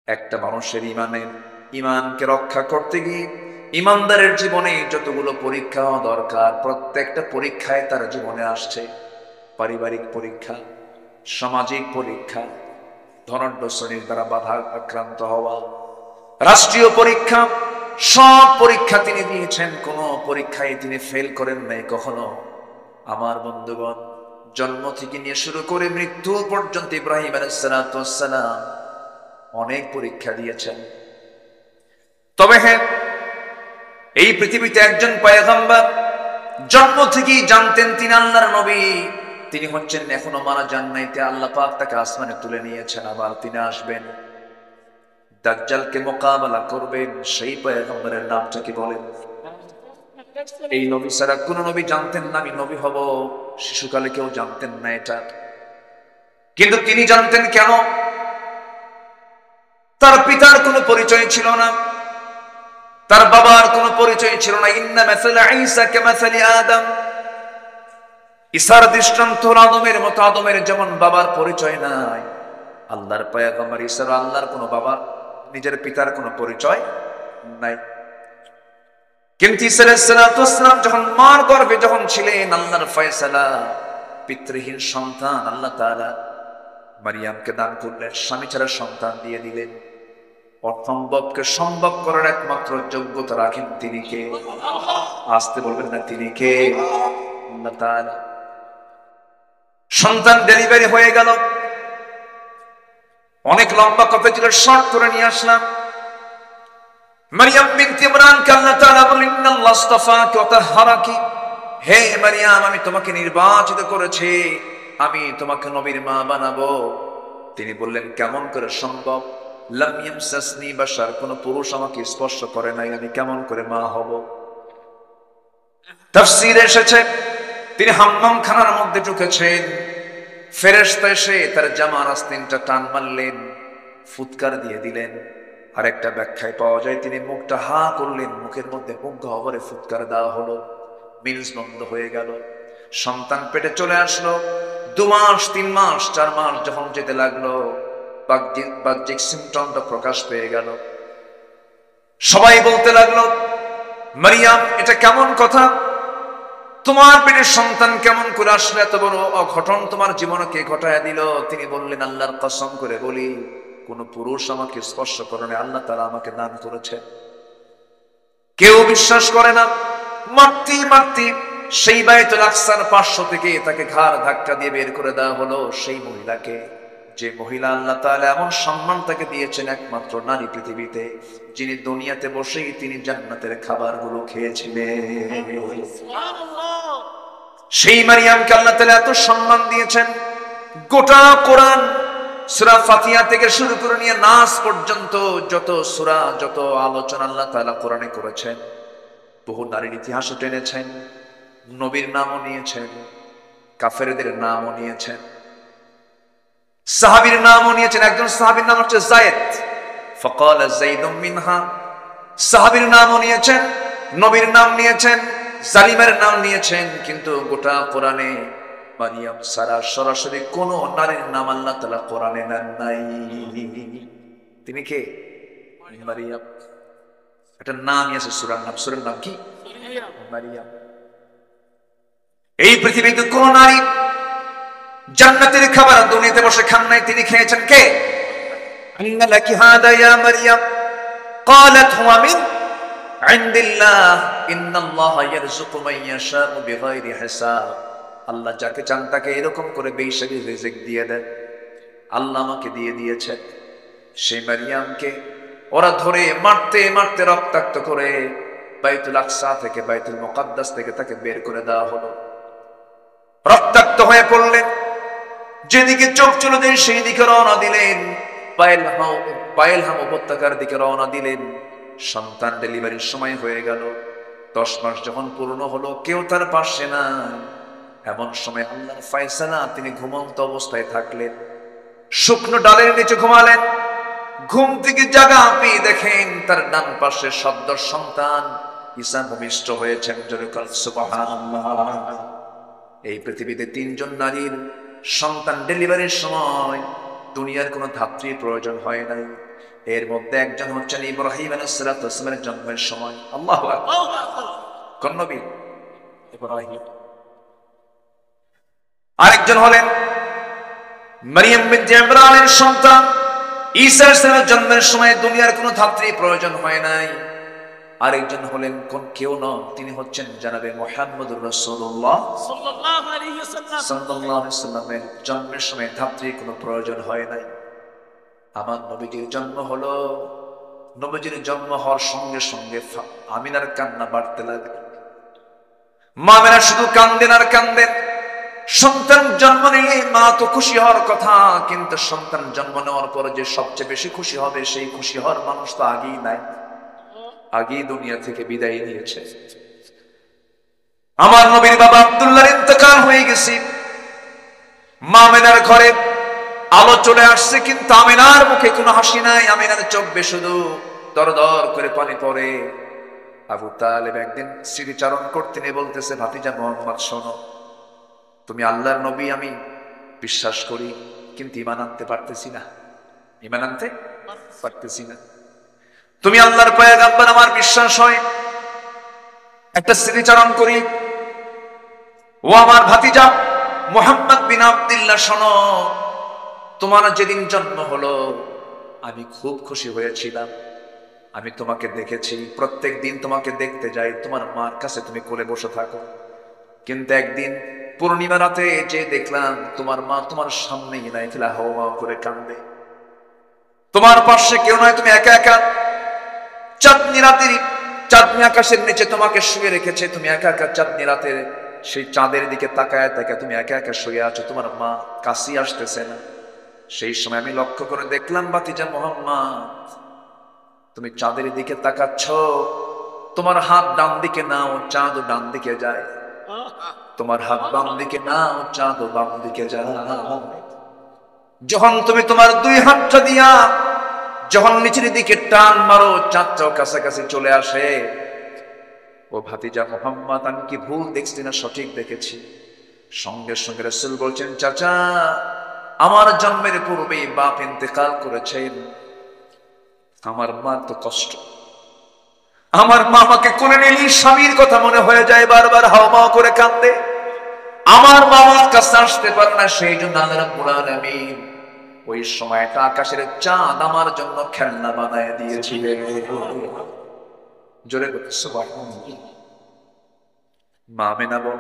একটা মানুষের ইমানকে রক্ষা করতে গিয়ে ইমানদারের জীবনে যতগুলো পরীক্ষা দরকার প্রত্যেকটা পরীক্ষায় তার জীবনে আসছে। পারিবারিক পরীক্ষা, সামাজিক পরীক্ষা, ধনাঢ্য শ্রেণীর দ্বারা বাধা আক্রান্ত হওয়া, রাষ্ট্রীয় পরীক্ষা, সব পরীক্ষা তিনি দিয়েছেন, কোন পরীক্ষায় তিনি ফেল করেন নাই কখনো। আমার বন্ধুগণ, জন্ম থেকে নিয়ে শুরু করে মৃত্যু পর্যন্ত ইব্রাহিম আলাইহিস সালাম অনেক পরীক্ষা দিয়েছেন। তবে হ্যাঁ, এই পৃথিবীতে একজন পয়গম্বর জন্ম থেকেই জানতেন তিনি আল্লাহর নবী, তিনি হচ্ছেন এখনো মারা যান নাই, আল্লাহ পাক তাকে আসমানে তুলে নিয়েছেন, আবার তিনি আসবেন, দাজ্জালকে মোকাবেলা করবেন। সেই পয়গম্বরের নামটা কি বলেন? এই নবী ছাড়া কোন নবী জানতেন না আমি নবী হব, শিশুকালে কেউ জানতেন না এটা, কিন্তু তিনি জানতেন। কেন? তার পিতার কোনো পরিচয় ছিল না, তার বাবার কোনো পরিচয় ছিল না। ইন্না মাসালা ঈসা কামাসালি আদম, ঈসার দৃষ্টান্ত আদমের মতো, আদমের যেমন বাবার পরিচয় নাই, আল্লাহর পয়গম্বর ঈসার আল্লাহর কোনো বাবা, নিজের পিতার কোনো পরিচয় নাই। কিন্তু ঈসা আলাইহিস সালাম যখন মার গর্ভে যখন ছিলেন, আল্লাহর ফয়সালা, পিতৃহীন সন্তান আল্লাহ তাআলা মারিয়ামকে দান করলেন, স্বামী ছাড়া সন্তান দিয়ে দিলেন। অসম্ভবকে সম্ভব করার একমাত্র যোগ্যতা রাখেন তিনি কে? আসতে বলবেন না, তিনি কে? আল্লাহ তাআলা। সন্তান ডেলিভারি হয়ে গেল, অনেক লম্বা কথা ছিল, শর্ট করে নিয়ে আসলাম। মারিয়াম বিনতে ইমরানকে আল্লাহ তাআলা বলেন, ইন্নাল্লাহ আস্তাফাকি ওয়া তাহহারাকি, হে মারিয়াম, আমি তোমাকে নির্বাচিত করেছি, আমি তোমাকে নবীর মা বানাবো। তিনি বললেন, কেমন করে সম্ভব? লাম ইয়ামসাসনি বাশার, কোন পুরুষ আমাকে স্পর্শ করে নাই, আমি কেমন করে মা হব? তাফসীরে এসেছে তিনি হাম্মাম খানার মধ্যে ঢুকেছেন, ফেরেশতা এসে তার জামার আস্তিনটা টান মারলেন, ফুৎকার দিয়ে দিলেন। আর একটা ব্যাখ্যায় পাওয়া যায় তিনি মুখটা হা করলেন, মুখের মধ্যে মুখ গহ্বরে ফুৎকার দেওয়া হলো, মিলস বন্ধ হয়ে গেল, সন্তান পেটে চলে আসলো। 2 মাস 3 মাস 4 মাস যখন যেতে লাগলো, বাহ্যিক সিমটমটা প্রকাশ পেয়ে গেল। সবাই বলতে লাগলো, মারিয়াম, এটা কেমন কথা? তোমার পেটের সন্তান কেমন করে আসলে? এত বড় অঘটন তোমার জীবনে কে ঘটায় দিল? তিনি বললেন, আল্লাহর কসম করে বলি, কোন পুরুষ আমাকে স্পর্শ করে না, আল্লাহ তাআলা আমাকে দান করেছে। কেউ বিশ্বাস করে না। মারতে মারতে সেই বাইতুল আকসার 500 থেকে তাকে ঘাড় ধাক্কা দিয়ে বের করে দেওয়া হলো। সেই মহিলাকে, যে মহিলা আল্লাহ তাআলা এমন সম্মান তাকে দিয়েছেন, একমাত্র নারী পৃথিবীতে, যিনি দুনিয়াতে বসেই তিনি জান্নাতের খাবারগুলো খেয়েছিলেন। সেই মারিয়ামকে আল্লাহ তাআলা এত সম্মান দিয়েছেন। গোটা কোরআন সূরা ফাতিহা থেকে শুরু করে নিয়ে নাস পর্যন্ত যত সূরা, যত আলোচনা আল্লাহ তাআলা কোরআনে করেছেন, বহু নারীর ইতিহাসও টেনেছেন, নবীর নামও নিয়েছেন, কাফেরদের নামও নিয়েছেন, সাহাবীর নামও নিয়েছেন। একজন সাহাবীর নাম হচ্ছে যায়েদ, ফাকালা যাইদুম মিনহা, সাহাবীর নামও নিয়েছেন, নবীর নাম নিয়েছেন, জালিমের নাম নিয়েছেন। কিন্তু গোটা কোরআনে মারিয়াম সারা সরাসরি কোন নারীর নাম আল্লাহ তাআলা কোরআনে নেন নাই। তিনি কে? মারিয়াম। একটা নামই আছে, সূরার নাম। সূরার নাম কি? মারিয়াম। এই পৃথিবীতে কোন নারী জান্নাতের খাবার দুনিয়াতে বসে খান নাই, তিনি খেয়েছেন। কে? আন্না লাকি হাদা ইয়া মারিয়াম, ক্বালাত হুয়া মিন ইনদিল্লাহ, ইন্নাল্লাহা ইয়ারযুকু মান ইয়াশাউ বিগাইরি হিসাব। আল্লাহ যাকে চান তাকে এরকম করে বেহিসাবি রিজিক দিয়ে দেন। আল্লাহ আমাকে দিয়ে দিয়েছেন। সেই মারিয়ামকে ওরা ধরে মারতে মারতে রক্তাক্ত করে বাইতুল আকসা থেকে, বাইতুল মুকাদ্দাস থেকে তাকে বের করে দেওয়া হলো। রক্তাক্ত হয়ে পড়লেন, যেদিকে চোখ চলে যায় সেই দিকে রওনা দিলেন, পায়েলহাম উপত্যকার দিকে রওনা দিলেন। সন্তান ডেলিভারির সময় হয়ে গেল, 10 মাস যখন পূর্ণ হলো, কেউ তার পাশে না। এমন সময় আল্লাহর ফয়সালা, তিনি ঘুমন্ত অবস্থায় থাকলেন, শুকনো ডালের নিচে ঘুমালেন। ঘুম থেকে জাগা পেয়ে দেখেন তার ডান পাশে সদ্য সন্তান ঈসা ভূমিষ্ঠ হয়েছেন। সুবহানাল্লাহ। এই পৃথিবীতে 3 জন নারীর সন্তান ডেলিভারির সময় দুনিয়ার কোনো ধাত্রীর প্রয়োজন হয় নাই। এর মধ্যে একজন হচ্ছেন ইব্রাহিম আলাইহিস সালামের জন্মের সময়। আল্লাহু আকবার। কোন নবী? ইব্রাহিম। আরেকজন হলেন মারিয়াম বিনতে ইমরানের সন্তান ঈসা আলাইহিস সালামের জন্মের সময় দুনিয়ার কোনো ধাত্রী প্রয়োজন হয় নাই। আরেকজন হলেন কোন কেউ নন, তিনি হচ্ছেন জনাবে মুহাম্মদুর রাসূলুল্লাহ সাল্লাল্লাহু আলাইহি ওয়াসাল্লামের জন্মের সময় ধাত্রীর কোনো প্রয়োজন হয় নাই। আমার নবীজির জন্ম হলো, নবীজির জন্ম হওয়ার সঙ্গে সঙ্গে আমিনার কান্না বাড়তে লাগলো। মা আমিনা শুধু কান্দেন আর কান্দেন। সন্তান জন্ম নিলে মা তো খুশি হওয়ার কথা, কিন্তু সন্তান জন্ম নেওয়ার পর যে সবচেয়ে বেশি খুশি হবে সেই খুশি হওয়ার মানুষ তো আগেই নাই, আগেই দুনিয়া থেকে বিদায় নিয়েছে। আমার নবীর বাবা আব্দুল্লাহর ইন্তেকাল হয়ে গেছে। মা আমিনার ঘরে আলো চলে আসছে, কিন্তু আমিনার মুখে কোনো হাসি নাই। আমিনার চোখ বেয়ে শুধু দর দর করে পানি পড়ে। আবু তালেব একদিন স্মৃতিচারণ করতে নিয়ে বলতেছে, ভাতিজা মুহাম্মদ শোনো, তুমি আল্লাহর নবী আমি বিশ্বাস করি, কিন্তু ঈমান আনতে পারতেছি না, ঈমান আনতে পারতেছি না। তুমি আল্লাহর পয়গম্বর আমার বিশ্বাস হয়, একটা স্মৃতিচারণ করি। ও আমার ভাতিজা মুহাম্মদ বিন আব্দুল্লাহ শোনো, তোমার যেদিন জন্ম হলো আমি খুব খুশি হয়েছিলাম। আমি তোমাকে দেখেছি, প্রত্যেক দিন তোমাকে দেখতে যাই, তোমার মার কাছে তুমি কোলে বসে থাকো। কিন্তু একদিন পূর্ণিমা রাতে যে দেখলাম তোমার মা তোমার সামনেই নাই, ফেলা হাওয়া করে কান্দে। তোমার পাশে কেউ নয়, তুমি একা একা চাঁদনি রাতের চাঁদনি আকাশের নিচে তোমাকে শুয়ে রেখেছে। তুমি একা একা চাঁদনি রাতের সেই চাঁদের দিকে তাকায় তাকায় তুমি একা একা শুয়ে আছো, তোমার মা কাছে আসতেছে না। সেই সময় আমি লক্ষ্য করে দেখলাম, ভাতিজা মুহাম্মদ তুমি চাঁদের দিকে তাকাচ্ছ, তোমার হাত ডান দিকে নাও, চাঁদ ডান দিকে যায়। তোমার হাত বাম দিকে নাও, চাঁদ বাম দিকে যায়। যখন তুমি তোমার দুই হাতটা দিয়া যখন নিচের দিকে টান মারো, চাঁদটাও কাছাকাছি চলে আসে। ও ভাতিজা মুহাম্মদ, আমি কি ভুল দেখছি না সঠিক দেখেছি? সঙ্গে সঙ্গে রাসূল বলছেন, চাচা আমার জন্মের পূর্বেই বাপ ইন্তেকাল করেছেন। আমার মা তো কষ্ট, আমার মা আমাকে কোলে নিলেই স্বামীর কথা মনে হয়ে যায়, বারবার হাওমাও করে কান্দে। আমার মা আমার কাছে আসতে পারে না, সেই জন্য আল্লাহ রাব্বুল আলামিন ওই সময়টা আকাশের চাঁদ আমার জন্য খেলনা বানায় দিয়েছিলেন। জোরে বলে সুবহানাল্লাহ। মা আমিনা বল,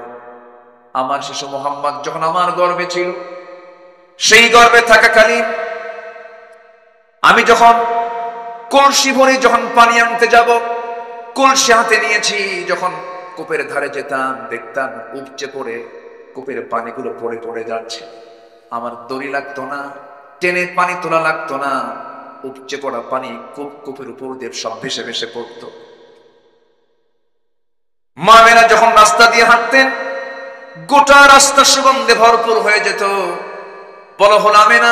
আমার শিশু মুহাম্মদ যখন আমার গর্ভে ছিল, সেই গর্ভে থাকাকালীন আমি যখন কলসি ভরে যখন পানি আনতে যাব, কলসি হাতে নিয়েছি, যখন কূপের ধারে যেতাম দেখতাম উপচে পড়ে কূপের পানিগুলো পড়ে পড়ে যাচ্ছে। আমার দড়ি লাগতো না, টেনে পানি তোলা লাগতো না, উপচে পড়া পানি কূপের উপর দিয়ে সব ভেসে ভেসে পড়তো। মা মেয়েরা যখন রাস্তা দিয়ে হাঁটতেন, গোটা রাস্তা সুগন্ধে ভরপুর হয়ে যেত। বলা হলো, আমেনা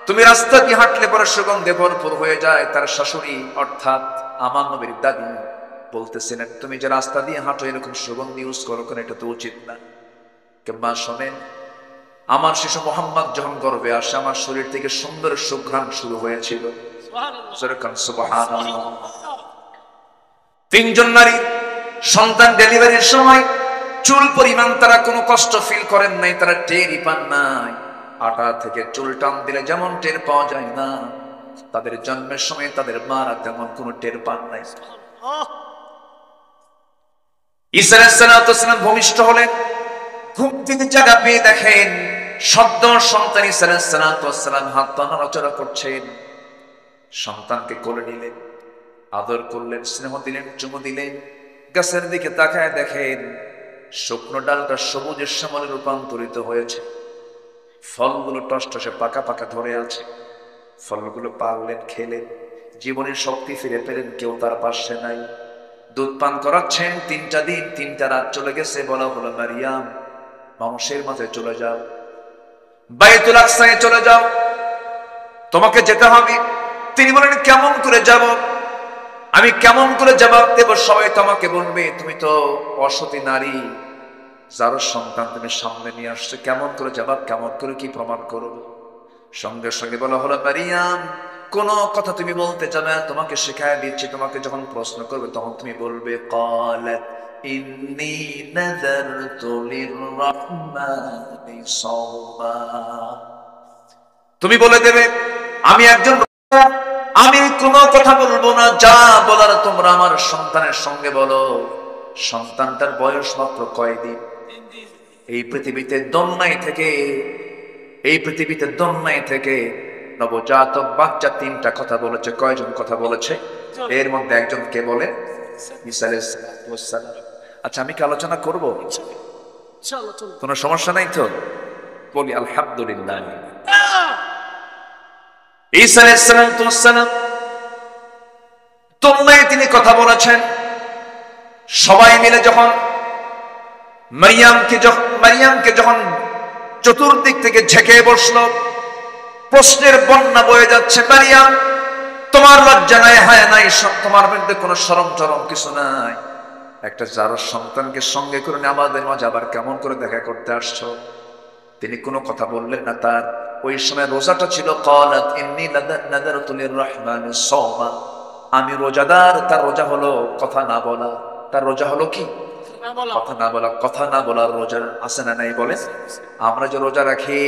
তুমি রাস্তা দিয়ে হাঁটলে পরে সুগন্ধে ভরপুর হয়ে যায়। তার শাশুড়ি অর্থাৎ আমার নবীর দাদি বলতেছেন, তুমি যে রাস্তা দিয়ে হাঁটো এরকম সুগন্ধ ইউজ করো কেন, এটা তো উচিত না। মা শোনেন, আমার শিশু মুহাম্মদ যখন গর্ভে আসে, আমার শরীর থেকে সুন্দর সুঘ্রাণ শুরু হয়েছিল। সুবহানাল্লাহ। তিনজন নারী সন্তান ডেলিভারির সময় চুল পরিমাণ তারা কোনো কষ্ট ফিল করেন নাই, তারা টেরই পান নাই। আটা থেকে চুল টান দিলে যেমন টের পাওয়া যায় না, তাদের জন্মের সময় তাদের মারা তেমন কোনো টের পান নাই। ঈসা আলাইহিস সালাম ভূমিষ্ঠ হলেন, ঘুম থেকে জাগা পেয়ে দেখেন শব্দ সন্তান ঈসা আলাইহিস সালাম হাত পা নড়াচড়া করছেন। সন্তানকে কোলে নিলেন, আদর করলেন, স্নেহ দিলেন, চুমু দিলেন। গাছের দিকে তাকায় দেখেন শুকনো ডালটা সবুজের শ্যামলে রূপান্তরিত হয়েছে, ফলগুলো টসটসে পাকা পাকা ধরে আছে। ফলগুলো পারলেন, খেলেন, জীবনের শক্তি ফিরে পেলেন। কেউ তার পাশে নাই, দুধ পান করাচ্ছেন। 3টা দিন 3টা রাত চলে গেছে। বলা হলো, মারিয়াম মানুষের মাঝে চলে যাও, বাইতুল আকসায় চলে যাও, তোমাকে যেতে হবে। তিনি বলেন, কেমন করে যাব? আমি কেমন করে জবাব দেব? সবাই তোমাকে বলবে তুমি তো অসতী নারী, যার সন্তান তুমি সামনে নিয়ে আসছে, কেমন করে জবাব, কেমন করে কি প্রমাণ করো? সঙ্গে সঙ্গে বলা হলো, মারিয়াম কোন কথা তুমি বলতে চাবে না, তোমাকে শেখায় দিচ্ছি। তোমাকে যখন প্রশ্ন করবে তখন তুমি বলবে ক্বালাত ইন্নী নাযারতু লিররহমানি সাওমা। তুমি বলে দেবে আমি একজন রোজা, আমি কোনো কথা বলবো না, যা বলার তোমরা আমার সন্তানের সঙ্গে বলো। সন্তানটার বয়স মাত্র কয়দিন? এই পৃথিবীতে দন্নাই থেকে নবজাতক বাচ্চা 3টা কথা বলেছে। কয়জন কথা বলেছে? এর মধ্যে একজন কে বলে? ঈসা আলাইহিস সালাম। আচ্ছা, আমি কি আলোচনা করব? কোনো সমস্যা নাই তো? বলি আলহামদুলিল্লাহ। ঈসা আলাইহিস সালাম দন্নায় তিনি কথা বলেছেন। সবাই মিলে যখন মারিয়ামকে যখন চতুর্দিক থেকে ঝেঁকে বসলো, প্রশ্নের বন্যা বয়ে যাচ্ছে। মারিয়াম, তোমার লজ্জা নাই, হায়া নাই, তোমার মধ্যে কোনো শরম টরম কিছু নাই? একটা যার সন্তানকে সঙ্গে করে নিয়ে আমাদের মাঝে আবার কেমন করে দেখা করতে আসছো? তিনি কোনো কথা বললেন না। তার ওই সময় রোজাটা ছিল। ক্বালাত ইন্নী নাযারতু লিররহমানি সাওমা। আমি রোজাদার। তার রোজা হলো কথা না বলা। তার রোজা হলো কি? কথা না বলা। কথা না বলার রোজা আছে না নাই? বলে আমরা যে রোজা রাখি,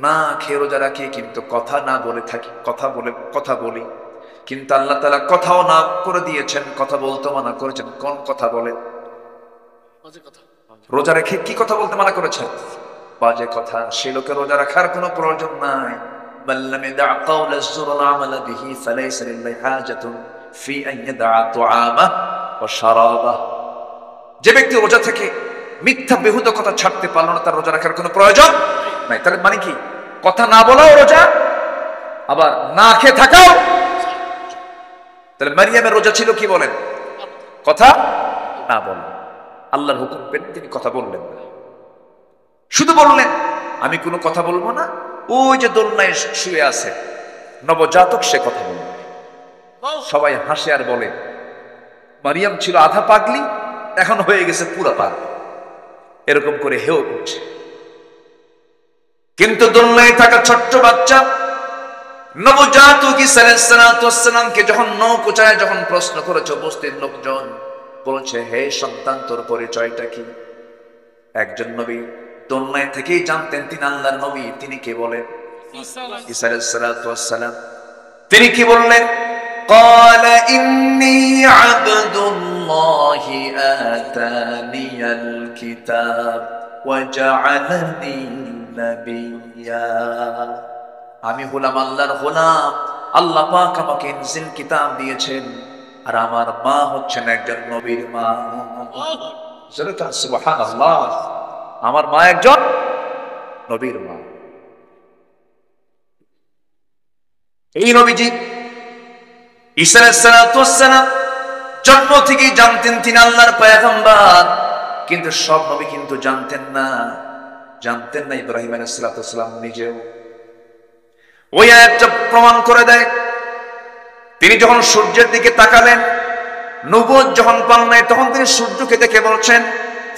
না খেয়ে রোজা রাখি, কিন্তু কথা না বলে থাকি, কথা বলি। কিন্তু আল্লাহ তাআলা কথাও না করে দিয়েছেন, কথা বলতে মানা করেছেন। কোন কথা বলে? রোজা রেখে কি কথা বলতে মানা করেছেন? বাজে কথা। সে লোকের রোজা রাখার কোনো প্রয়োজন নাই। মাল্লাম ইয়াদা কাওলা যুর ওয়াল আমালা বিহি ফালাইসা লিল্লাহি হাজাতুন ফি আন ইয়াদা তুআমা ওয়া শারাবা। যে ব্যক্তি রোজা থেকে মিথ্যা বেহুদ কথা ছাড়তে পারলো না, তার রোজা রাখার কোনো প্রয়োজন নাই। তাহলে মানে কি? কথা না বলাও রোজা, আবার না খেয়ে থাকাও। তাহলে মারিয়ামের রোজা ছিল কি বলেন? কথা না বলা। আল্লাহর হুকুম পেন, তিনি কথা বললেন না। শুধু বললেন আমি কোনো কথা বলবো না। ওই যে দোলনায় শুয়ে আছে নবজাতক, সে কথা বলবে। সবাই হাসে আর বলে মারিয়াম ছিল আধা পাগলি, এখন হয়ে গেছে পুরা পাগলি। এরকম করে হেও করছে। কিন্তু দোলনায় থাকা ছোট্ট বাচ্চা নবজাতক ঈসা আলাইহিস সালামকে যখন নৌকোচায় যখন প্রশ্ন করেছে উপস্থিত লোকজন, বলছে হে সন্তান, তোর পরিচয়টা কি? একজন নবী দোলনায় থেকেই জানতেন তিনি আল্লাহর নবী। তিনি কে বলেন? ঈসা আলাইহিস সালাম। তিনি কি বললেন? ক্বালা ইন্নী আবদুল্লাহি আতানিয়াল কিতাব ওয়া জাআলানি নাবিয়্যা। আমি হলাম আল্লাহর গোলাম। আল্লাহ পাক আমাকে ইনজিল কিতাব দিয়েছেন, আর আমার মা হচ্ছেন একজন নবীর মা। সুবহানাল্লাহ। আমার মা একজন নবীর মা। এই নবীজি ঈসা আলাইহিস সালাম জন্ম থেকেই জানতেন তিনি আল্লাহর পয়গম্বর। কিন্তু সব নবী কিন্তু জানতেন না ইব্রাহিম আলাইহিস সালাম নিজেও। ওই আয়াতটা প্রমাণ করে দেয়। তিনি যখন সূর্যের দিকে তাকালেন, নবুয়ত যখন পান নাই, তখন তিনি সূর্যকে দেখে বলছেন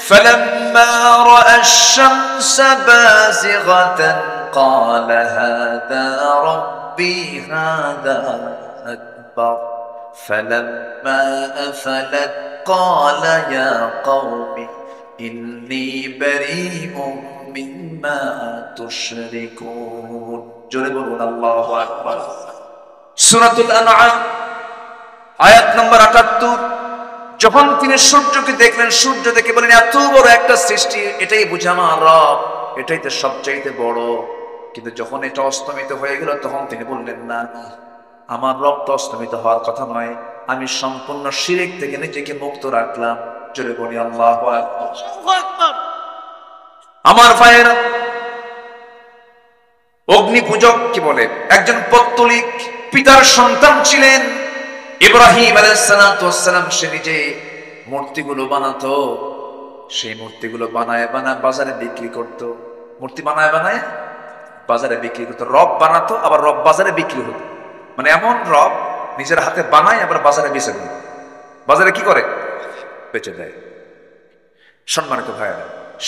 فلما رأى الشمس بازغة قال هذا ربي هذا أكبر فلما أفلت قال يا قوم إني بريء مما تشركون। জোরে বলুন আল্লাহু আকবার। সূরাতুল আনআম আয়াত নম্বর ৭৮। যখন তিনি সূর্যকে দেখলেন, সূর্য দেখে বলেন এত বড় একটা সৃষ্টি, এটাই বুঝে আমার রব, এটাই তো সবচাইতে বড়। কিন্তু যখন এটা অস্তমিত হয়ে গেল, তখন তিনি বললেন না, আমার রব তো অস্তমিত হওয়ার কথা নয়, আমি সম্পূর্ণ শিরক থেকে নিজেকে মুক্ত রাখলাম। জোরে বলি আল্লাহু আকবার। আমার ভাইয়েরা, অগ্নি পূজক কি বলে, একজন পৌত্তলিক পিতার সন্তান ছিলেন ইব্রাহিম আলাইহিস সালাম। সে নিজে মূর্তিগুলো বানাতো। সেই মূর্তিগুলো বানায় বাজারে বিক্রি করত। মূর্তি বানায় বাজারে বিক্রি করতো। রব বানাতো, আবার রব বাজারে বিক্রি হতো। মানে এমন রব নিজের হাতে বানায়, আবার বাজারে বেচে দেয়। বাজারে কি করে? বেচে দেয়। সম্মানিত ভাইয়েরা,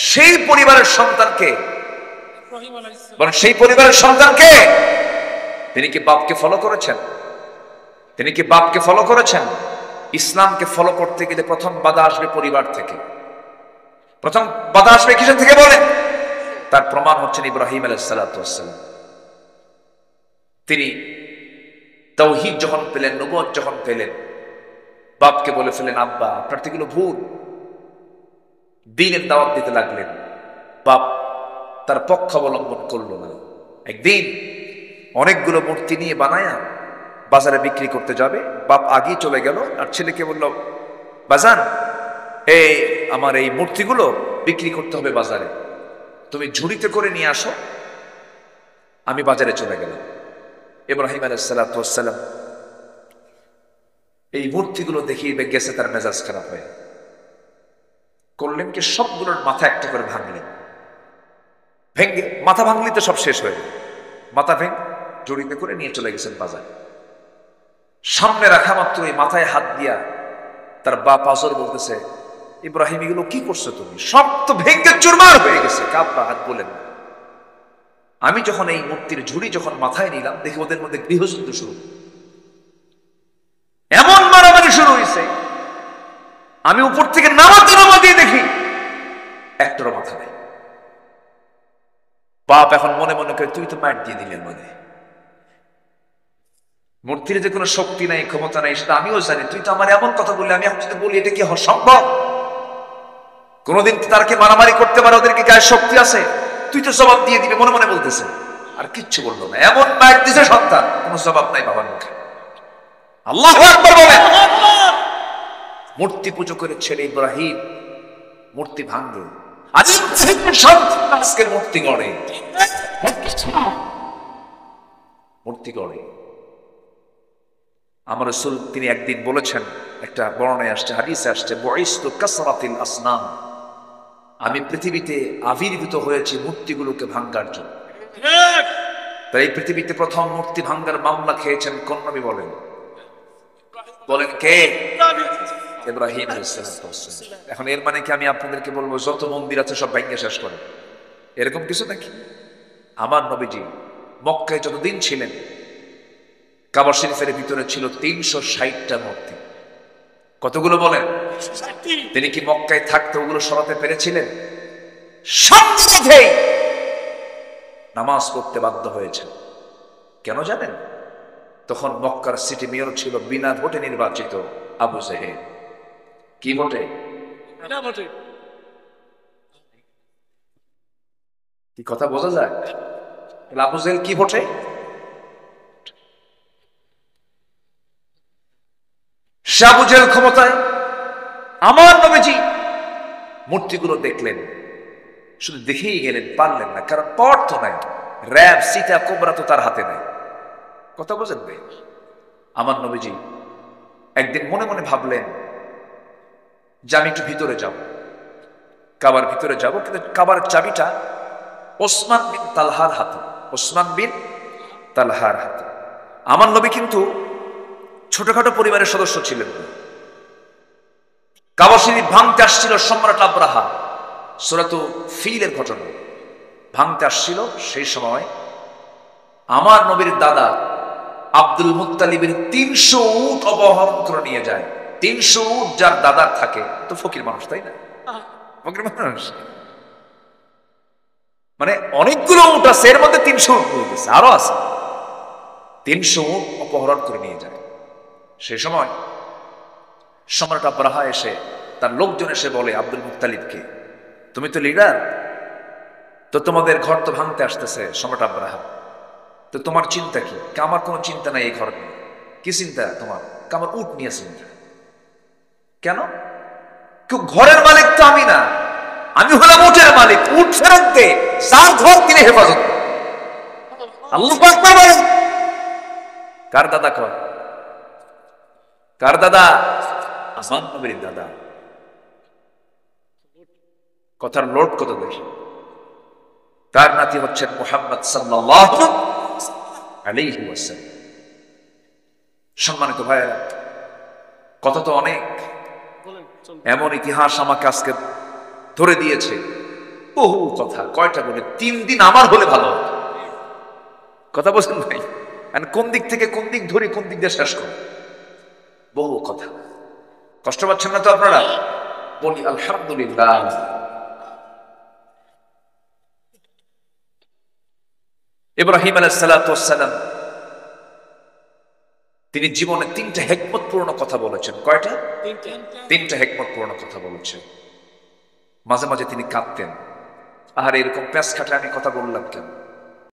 সেই পরিবারের সন্তানকে বলেন, সেই পরিবারের সন্তানকে তিনি কি বাপকে ফলো করেছেন? তিনি কি বাপকে ফলো করেছেন? ইসলামকে ফলো করতে গেলে প্রথম বাধা আসবে পরিবার থেকে। প্রথম বাধা আসবে কিসের থেকে বলেন? তার প্রমাণ হচ্ছেন ইব্রাহিম আলাইহিস সালাতু ওয়াস সালাম। তিনি তাওহীদ যখন পেলেন, নবুয়ত যখন পেলেন, বাপকে বলে ফেলেন, আব্বা আপনার তো এগুলো ভুল। দ্বীনের দাওয়াত দিতে লাগলেন। বাপ তার পক্ষ অবলম্বন করলো না। একদিন অনেকগুলো মূর্তি নিয়ে বানায়া বাজারে বিক্রি করতে যাবে, বাপ আগেই চলে গেল আর ছেলেকে বলল, বাজান এই আমার এই মূর্তিগুলো বিক্রি করতে হবে বাজারে, তুমি ঝুড়িতে করে নিয়ে আসো। আমি বাজারে চলে গেলাম। ইব্রাহিম আলাইহিস সালাতু ওয়াস সালাম এই মূর্তিগুলো দেখিয়ে গেছে, তার মেজাজ খারাপ হয়ে করলেন কি, সবগুলোর মাথা একটা করে ভাঙলেন। ভেঙ্গে মাথা ভাঙলি তো সব শেষ হয়ে গেল। মাথা ভেঙে জড়িতে করে নিয়ে চলে গেছেন বাজারে। সামনে রাখা মাত্র এই মাথায় হাত দিয়া তার বাপ আজর বলতেছে, ইব্রাহিম এগুলো কি করছো তুমি? সব তো ভেঙ্গে চুরমার হয়ে গেছে। কাব্বা হাত বলেন, আমি যখন এই মূর্তির ঝুড়ি যখন মাথায় নিলাম, দেখি ওদের মধ্যে গৃহযুদ্ধ শুরু, এমন মারামারি শুরু হয়েছে। আমি উপর থেকে নামা দিয়ে দেখি একটারও মাথা নেই। বাপ এখন মনে মনে করে, তুই তো মার দিয়ে দিলেন, মানে মূর্তির যে কোনো শক্তি নাই, ক্ষমতা নাই, সেটা আমিও জানি। তুই তো আমার এমন কথা বললি, আমি এখন যদি বলি এটা কি সম্ভব? কোনদিন তার কি মারামারি করতে পারে? ওদেরকে গায়ে শক্তি আছে? তুই তো জবাব দিয়ে দিবি, মনে মনে বলতেছে। আর কিচ্ছু বললো না। এমন মার দিছে সন্তান, কোনো জবাব নাই বাবার মুখে। আল্লাহু আকবার বলেন। মূর্তি পুজো করে ছেলে ইব্রাহিম মূর্তি ভাঙবে। আজকের মূর্তি গড়ে, মূর্তি গড়ে। আমার রাসূল তিনি একদিন বলেছেন, একটা বর্ণনায় আসছে, হাদিসে আসছে, বুইসতু কাসরাতিল আসনাম, আমি পৃথিবীতে আবির্ভূত হয়েছি মূর্তিগুলোকে ভাঙার জন্য। তাই এই পৃথিবীতে প্রথম মূর্তি ভাঙার মামলা খেয়েছেন কোন নবী বলেন? বলেন কে? ইব্রাহিম আলাইহিস সালাম। এখন এর মানে কি আমি আপনাদেরকে বলবো যত মন্দির আছে সব ভেঙে শেষ করেন, এরকম কিছু নাকি? আমার নবীজি মক্কায় যতদিন ছিলেন, কাবা শরীফের ভিতরে ছিল 360টা মূর্তি। কতগুলো বলেন? তিনি কি মক্কায় থাকতে ওগুলো সরাতে পেরেছিলেন? সাথে নামাজ পড়তে বাধ্য হয়েছে। কেন জানেন? তখন মক্কার সিটি মেয়র ছিল বিনা ভোটে নির্বাচিত আবু জেহেল। কি ভোটে? কি কথা বোঝা যায়? আবু জেহেল কি ভোটে? আবু জেহেল ক্ষমতায়। আমার নবীজি মূর্তিগুলো দেখলেন, শুধু দেখেই গেলেন, পারলেন না, কারণ পাওয়ার তো নাই। র‍্যাব, সীতা, কোবরা তো তার হাতে নাই। কথা বোঝেন ভাই? আমার নবীজি একদিন মনে মনে ভাবলেন যে আমি একটু ভিতরে যাব, কাবার ভিতরে যাব, কিন্তু কাবার চাবিটা ওসমান বিন তালহার হাতে। ওসমান বিন তালহার হাতে। আমার নবী কিন্তু ছোটখাটো পরিবারের সদস্য ছিলেন। কাবা শরীফ ভাঙতে আসছিল সম্রাট আব্রাহা, সূরাতু ফিলের ঘটনা ভাঙতে আসছিল। সেই সময় আমার নবীর দাদা আব্দুল মুত্তালিবের 300 উট অপহরণ করে নিয়ে যায়। 300 উট যার দাদার থাকে, তো ফকির মানুষ, তাই না? ফকির মানুষ মানে অনেকগুলো উট আছে, এর মধ্যে 300 উট হয়ে গেছে, আরো আছে। 300 উট অপহরণ করে নিয়ে যায়। সেই সময় সম্রাট আব্রাহা এসে, তার লোকজন এসে বলে আব্দুল মুত্তালিবকে, তুমি তো লিডার, তো তোমাদের ঘর তো ভাঙতে আসতেছে সম্রাট আব্রাহা, তো তোমার চিন্তা কি? আমার কোনো চিন্তা নাই এই ঘর নিয়ে। কি চিন্তা তোমার? আমার উট নিয়ে চিন্তা। কেন? কেউ ঘরের মালিক তো আমি না, আমি হলাম উটের মালিক। উট ফেরত দে, যার ঘর তিনি হেফাজত। আল্লাহু আকবার বলেন। কার দাদা কয়? কার দাদা? আসমান নবীর দাদা। কথার লোড কত দেখি। তার নাতি হচ্ছেন মুহাম্মদ সাল্লাল্লাহু আলাইহি ওয়াসাল্লাম। সম্মানিত ভাইয়েরা, কথা তো অনেক, এমন ইতিহাস আমাকে আজকে ধরে দিয়েছে, বহু কথা। কয়টা বলে? 3 দিন আমার হলে ভালো হতো। কথা বলছেন ভাই? কোন দিক থেকে কোন দিক ধরি, কোন দিক দিয়ে শেষ করব, বহু কথা। কষ্ট পাচ্ছেন না তো আপনারা? বলি আলহামদুলিল্লাহ। ইব্রাহিম আলাইহিস সালাতু ওয়াস সালাম তিনি জীবনে 3টা হিকমতপূর্ণ কথা বলেছেন। কয়টা? 3টা হিকমতপূর্ণ কথা বলেছেন। মাঝে মাঝে তিনি কাঁদতেন, আহারে এরকম প্যাঁচ খাটে আমি কথা বললাম কেন?